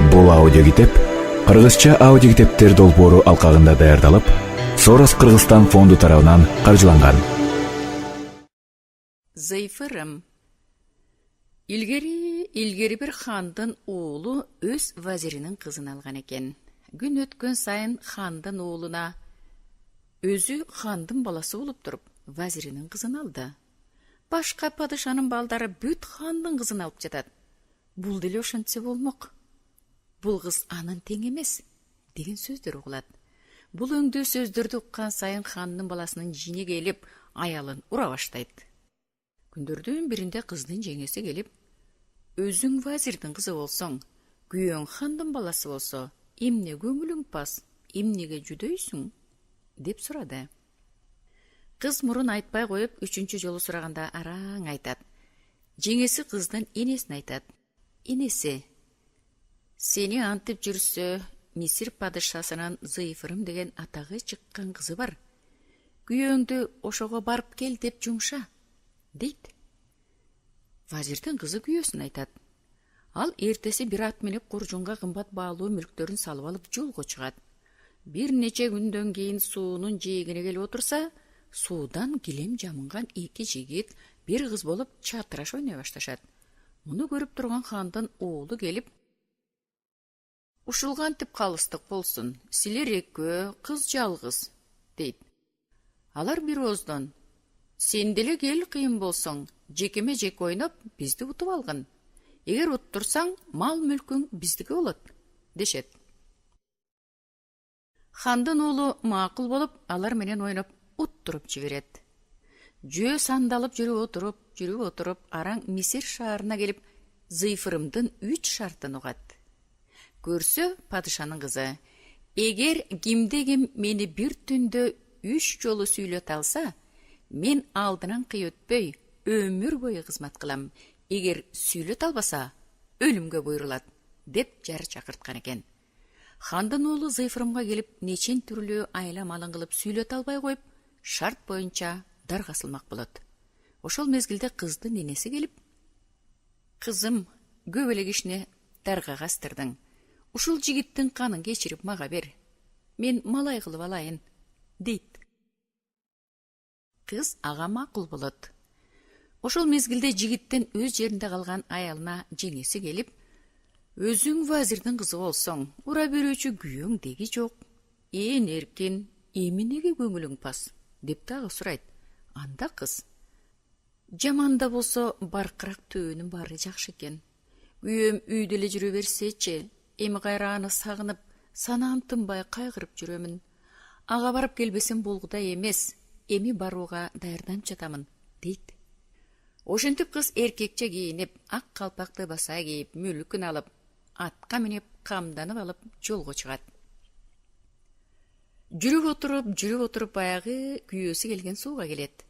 Бул аудиокитеп кыргызча аудиокитептер долбоору алкагында даярдалып, Сорос Кыргызстан фонду тарабынан каржыланган. Зайфырым. Илгери бир хандын уулу өз вазиринин кызын алган экен. Күн өткөн сайын хандын уулуна өзү хандын баласы болуп туруп, вазиринин кызын алды. Башка падышанын балдары бүт хандын кызын алып жатат. Бул деле ошентсе болмок. Бул кыз анын тең эмес деген сөздөр угулат. Бул өңдүү сөздөрдү уккан сайын хандын баласынын жине келип, аялын ура баштайт. Күндөрдүн биринде кыздын жеңеси келип, өзүң вазирдин кызы болсоң, күйөөң хандын баласы болсо, эмне көңүлүң пас, эмнеге жүдөйсүң деп сурады. Кыз мурун айтпай коюп, үчүнчү жолу сураганда араң айтат. Жеңеси кыздын энесине айтат. Энеси, сени антип жүрсө, Мисир падышасынын Зайфырым деген атагы чыккан кызы бар. Күйөөңдү ошого барып кел деп жумша, дейт. Вазирдин кызы күйөөсүн айтат. Ал эртеси бир ат минип куржунга кымбат баалуу мүлктөрүн салып алып жолго чыгат. Бир нече күндөн кийин суунун жээгине келип отурса, суудан килем жамынган эки жигит бир кыз болуп чатыраш ойной башташат. Муну көрүп турган хандын уулу келип, ушул кантип калыстык болсун, силер экөө, кыз жалгыз, дейт. Алар бир ооздон, сен деле кел кыйын болсоң, жекеме жеке ойноп, бизди утуп алгын. Эгер уттурсаң, мал мүлкүң биздики болот, дешет. Хандын уулу макул болуп, алар менен ойноп, уттуруп жиберет. Жөө сандалып жүрүп отуруп, араң Мисир шаарына келип, Зайфырымдын 3 шартын угат. Көрсө падышанын кызы, эгер кимде-ким мени бир түндө 3 жолу сүйлөт алса, мен алдынан кый өтпөй, өмүр бою кызмат кылам. Эгер сүйлөт албаса, өлүмгө буйрулат, деп жар чакырткан экен. Хандын уулу Зайфырымга келип, нечен түрлүү айла малын кылып сүйлөт албай коюп, шарт боюнча дарга асылмак болот. Ошол мезгилде кыздын энеси келип, кызым, көп эле кишини даргага астырдың. Ушул жигиттин канын кечирип мага бер. Мен малай кылып алайын, дейт. Кыз ага макул болот. Ошол мезгилде жигиттин өз жеринде калган аялына жеңеси келип, өзүң вазирдин кызы болсоң, ура берүүчү күйөөң деги жок. Ээн эркин, эмнеге көңүлүң пас, деп дагы сурайт. Анда кыз, жаманда болсо баркырак төөнүн баары жакшы экен. Күйөөм үйдө эле жүрө берсечи, эми кайра аны сагынып, санаам тынбай кайгырып жүрөмүн. Ага барып келбесем болгудай эмес, эми барууга даярданып жатамын, дейт. Ошентип кыз эркекче кийинип, ак калпакты баса кийип, мүлкүн алып, атка минип, камданып алып жолго чыгат. Жүрүп отуруп баягы күйөөсү келген сууга келет.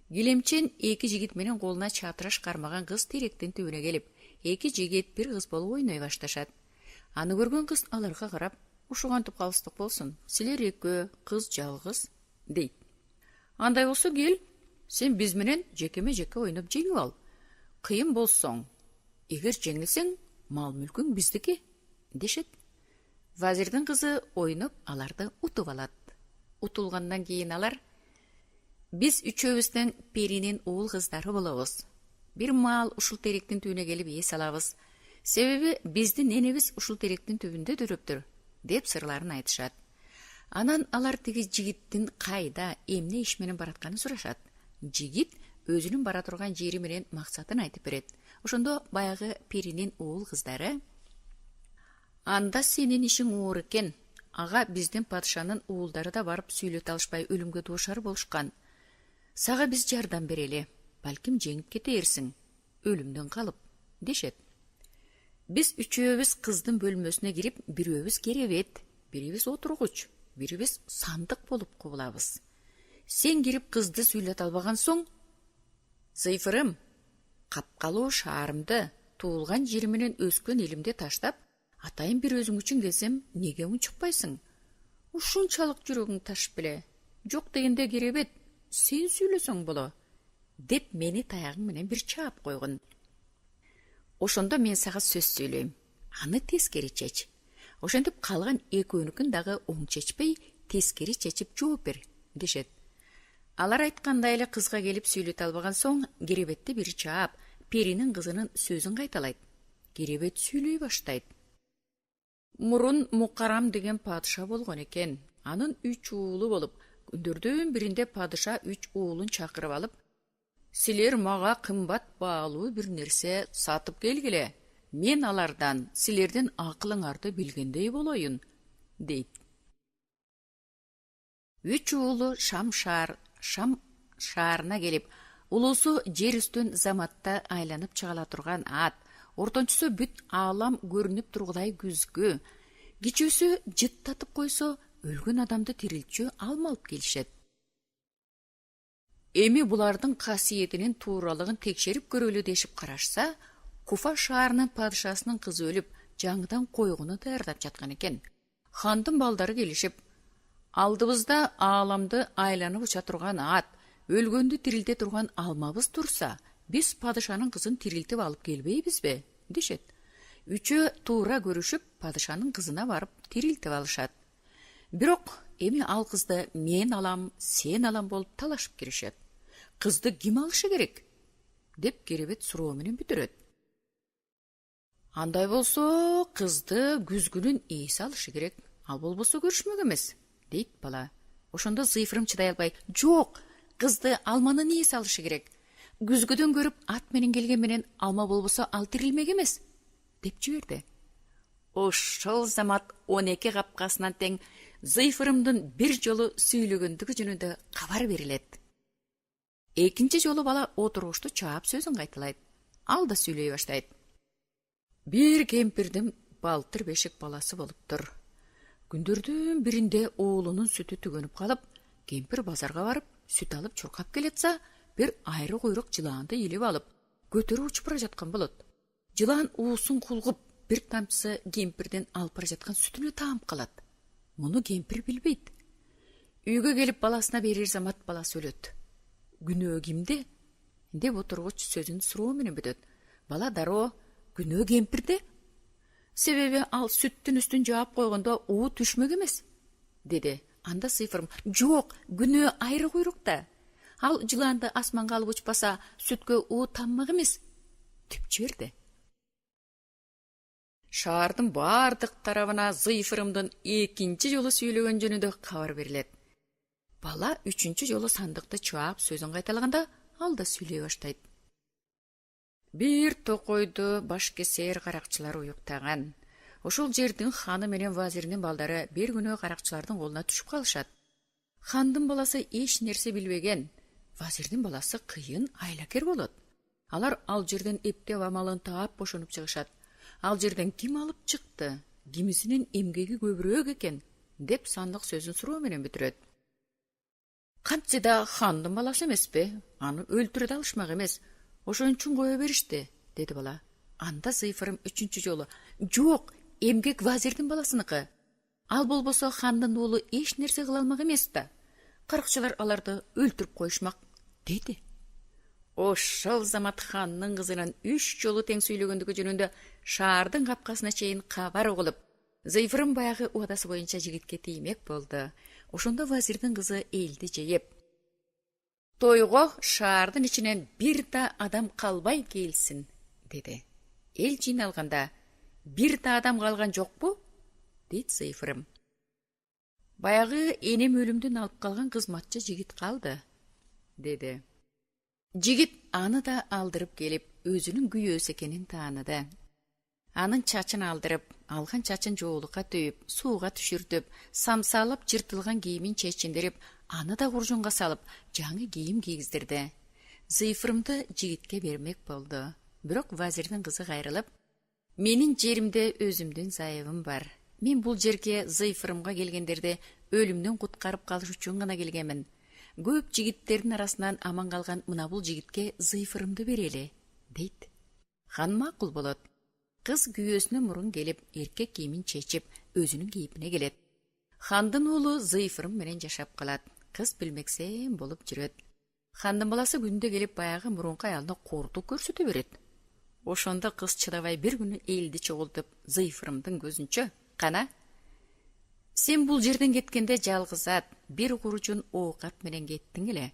Килемчен эки жигит менен колуна чатыраш кармаган кыз теректин түбүнө келип, эки жигит бир кыз болуп ойной башташат. Аны көргөн кыз аларга карап, ушу кантип калыстык болсун, силер экөө, кыз жалгыз, дейт. Андай болсо кел, сен биз менен жекеме жеке ойноп жеңип ал. Кыйын болсоң, эгер жеңилсең, мал мүлкүң биздики, дешет. Вазирдин кызы ойноп аларды утуп алат. Утулгандан кийин алар, биз үчөөбүздүн перинин уул кыздары болобуз. Бир маал ушул теректин түбүнө келип эс алабыз. Себеби биздин энебиз ушул теректин түбүндө төрөптүр, деп сырларын айтышат. Анан алар тиги жигиттин кайда, эмне иш менен баратканын сурашат. Жигит өзүнүн бара турган жери менен максатын айтып берет. Ошондо баягы перинин уул кыздары, анда сенин ишиң оор экен. Ага биздин падышанын уулдары да барып сүйлөт алышпай өлүмгө дуушар болушкан. Сага биз жардам берели, балким жеңип кетерсиң, өлүмдөн калып, дешет. Биз үчөөбүз кыздын бөлмөсүнө кирип, бирөөбүз керебет, бирибиз отургуч, бирибиз сандык болуп кубулабыз. Сен кирип кызды сүйлөт албаган соң, Зайфырым, капкалуу шаарымды, туулган жери менен өскөн элимди таштап, атайын бир өзүң үчүн келсем, неге унчукпайсың? Ушунчалык жүрөгүң ташып беле. Жок дегенде керебет, сен сүйлөсөң боло, деп мени таягың менен бир чаап койгун. Ошондо мен сага сөз сүйлөйм. аны тескери чеч. Ошентип калган экөөнүкүн дагы оң чечпей, тескери чечип жооп бер, дешет. Алар айткандай эле кызга келип сүйлөтө албаган соң, Керебетти бир чаап, перинин кызынын сөзүн кайталайт. Керебет сүйлөй баштайт. Мурун Мукарам деген падыша болгон экен. Анын 3 уулу болуп, күндөрдүн биринде падыша 3 уулун чакырып алып, силер мага кымбат баалуу бир нерсе сатып келгиле. Мен алардан силердин акылыңарды билгендей болоюн, дейт. 3 уулу Шам шаарына келип, улуусу жер үстүн заматта айланып чыгала турган ат, ортончусу бүт аалам көрүнүп тургудай күзгү, кичүүсү жыттатып койсо, өлгөн адамды тирилтчү алма алып келишет. Эми булардын касиетинин тууралыгын текшерип көрөлү дешип карашса, Куфа шаарынын падышасынын кызы өлүп, жаңыдан койгону даярдап жаткан экен. Хандын балдары келишип, алдыбызда ааламды айланып уча турган ат, өлгөндү тирилте турган алмабыз турса, биз падышанын кызын тирилтип алып келбейбизби, дешет. Үчөө туура көрүшүп, падышанын кызына барып тирилтип алышат. Бирок эми ал кызды мен алам, сен алам болуп талашып киришет. Кызды ким алышы керек? Деп Керебет суроо менен бүтүрөт. Андай болсо, кызды күзгүнүн ээси алышы керек. Ал болбосо көрүшмөк эмес, дейт бала. Ошондо Зыйфырым чыдай албай, жок, кызды алманын ээси алышы керек. Күзгүдөн көрүп ат менен келген менен алма болбосо ал тирилмек эмес, деп жиберди. Ошол замат 12 капкасынан тең Зыйфырымдын бир жолу сүйлөгөндүгү жөнүндө кабар берилет. Экинчи жолу бала отургучту чаап сөзүн кайталайт. Ал да сүйлөй баштайт. Бир кемпирдин балтыр бешик баласы болуптур. Күндөрдүн биринде уулунун сүтү түгөнүп калып, кемпир базарга барып, сүт алып чуркап келетса, бир айры куйрук жылаанды илип алып, көтөрүп учуп бара жаткан болот. Жылаан уусун кулгуп, бир тамчысы кемпирдин алып бара жаткан сүтүнө таанып калат. Муну кемпир билбейт. Үйгө келип баласына берер замат баласы өлөт. Күнөө кимде? Деп отургуч сөзүн суроо менен бүтөт. Бала дароо, күнөө кемпирде? Себеби ал сүттүн үстүн жаап койгондо уу түшмөк эмес, деди. Анда Зыйфырым, жок, күнөө айры куйрукта. Ал жылаанды асманга алып учпаса, сүткө уу таммак эмес, деп жиберди. Шаардын бардык тарабына Зыйфырымдын экинчи жолу сүйлөгөн жөнүндө кабар берилет. Бала 3-чү жолу сандыкты чаап сөзүн кайталаганда, ал да сүйлөй баштайт. Бир токойду баш кесер каракчылар уюктаган. Ошол жердин ханы менен вазиринин балдары бир күнү каракчылардын колуна түшүп калышат. Хандын баласы эч нерсе билбеген, вазирдин баласы кыйын айлакер болот. Алар ал жерден эптеп амалын таап бошонуп чыгышат. Ал жерден ким алып чыкты? Кимисинин эмгеги көбүрөөк экен, деп сандык сөзүн суроо менен бүтүрөт. Кантсе да хандын баласы эмеспи? Аны өлтүрө да алышмак эмес. Ошон үчүн кое беришти, деди бала. Анда Зыйфырым 3-чү жолу, жок, эмгек вазирдин баласыныкы. Ал болбосо хандын уулу эч нерсе кыла алмак эмес да. Каракчылар аларды өлтүрүп коюшмак, деди. Ошол замат хандын кызынын 3 жолу тең сүйлөгөндүгү жөнүндө шаардын капкасына чейин кабар угулуп, Зыйфырым баягы убадасы боюнча жигитке тиймек болду. Ошондо вазирдин кызы элди жейип, тойго шаардын ичинен бир да адам калбай келсин, деди. Эл жыйналганда, бир да адам калган жокпу? Дейт Зыйфырым. Баягы энем өлүмдөн алып калган кызматчы жигит калды, деди. Жигит аны да алдырып келип, өзүнүн күйөөсү экенин тааныды. Анын чачын алдырып, алган чачын жоолукка түйүп, сууга түшүртүп, самсалап жыртылган кийимин чечиндирип, аны да куржунга салып, жаңы кийим кийгиздирди. Зыйфырымды жигитке бермек болду. Бирок вазирдин кызы кайрылып, менин жеримде өзүмдүн зайыбым бар. Мен бул жерге Зыйфырымга келгендерди өлүмдөн куткарып калыш үчүн гана келгенмин. Көп жигиттердин арасынан аман калган мына бул жигитке Зыйфырымды берели, дейт. Хан макул болот. Кыз күйөөсүнө мурун келип, эркек кийимин чечип, өзүнүн кейипине келет. Хандын уулу Зыйфырым менен жашап калат. Кыз билмексен болуп жүрөт. Хандын баласы күндө келип баягы мурунку аялына кортук көрсөтө берет. Ошондо кыз чыдабай бир күнү элди чогултуп, Зыйфырымдын көзүнчө, кана, сен бул жерден кеткенде жалгыз ат, бир куручун оокат менен кеттиң эле.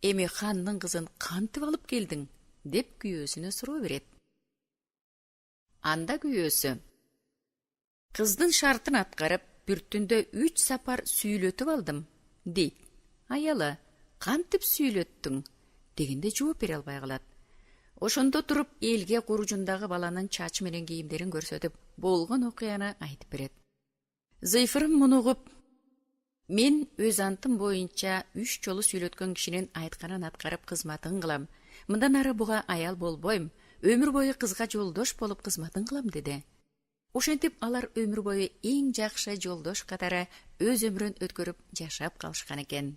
Эми хандын кызын кантип алып келдиң? Деп күйөөсүнө суроо берет. Анда күйөөсү: кыздын шартын аткарып, бир түндө 3 сапар сүйлөтүп алдым, дейт. Аялы: кантип сүйлөттүң? Дегенде жооп бере албай калат. Ошондо туруп элге куружундагы баланын чачы менен кийимдерин көрсөтүп, болгон окуяны айтып берет. Зыйфырым муну угуп: мен өз антым боюнча 3 жолу сүйлөткөн кишинин айтканын аткарып кызматын кылам. Мындан ары буга аял болбойм. Өмүр бою кызга жолдош болуп кызматын кылам, деди. Ошентип алар өмүр бою эң жакшы жолдош катары өз өмүрүн өткөрүп жашап калышкан экен.